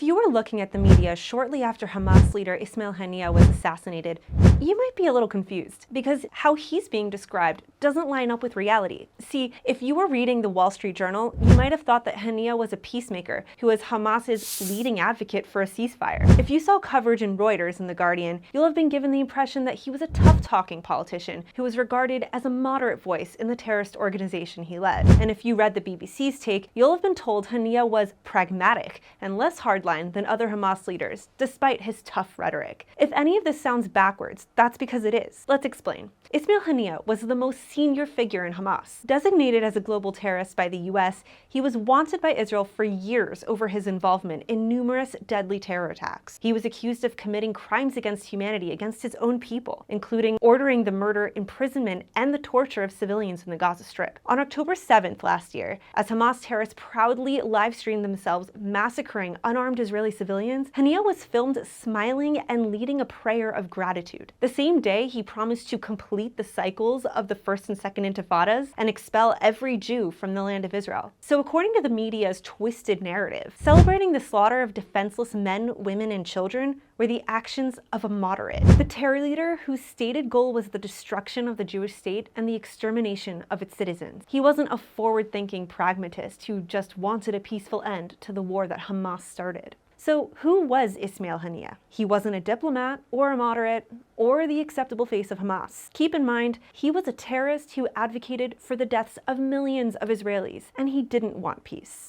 you were looking at the media shortly after Hamas leader Ismail Haniyeh was assassinated, you might be a little confused because how he's being described doesn't line up with reality. See, if you were reading the Wall Street Journal, you might have thought that Haniyeh was a peacemaker who was Hamas's leading advocate for a ceasefire. If you saw coverage in Reuters and The Guardian, you'll have been given the impression that he was a tough-talking politician who was regarded as a moderate voice in the terrorist organization he led. And if you read the BBC's take, you'll have been told Haniyeh was pragmatic and less hardline than other Hamas leaders, despite his tough rhetoric. If any of this sounds backwards, that's because it is. Let's explain. Ismail Haniyeh was the most senior figure in Hamas. Designated as a global terrorist by the US, he was wanted by Israel for years over his involvement in numerous deadly terror attacks. He was accused of committing crimes against humanity against his own people, including ordering the murder, imprisonment, and the torture of civilians in the Gaza Strip. On October 7th last year, as Hamas terrorists proudly live-streamed themselves massacring unarmed Israeli civilians, Haniyeh was filmed smiling and leading a prayer of gratitude. The same day, he promised to complete the cycles of the First and Second Intifadas and expel every Jew from the land of Israel. So according to the media's twisted narrative, celebrating the slaughter of defenseless men, women, and children were the actions of a moderate. The terror leader whose stated goal was the destruction of the Jewish state and the extermination of its citizens. He wasn't a forward-thinking pragmatist who just wanted a peaceful end to the war that Hamas started. So who was Ismail Haniyeh? He wasn't a diplomat or a moderate or the acceptable face of Hamas. Keep in mind, he was a terrorist who advocated for the deaths of millions of Israelis, and he didn't want peace.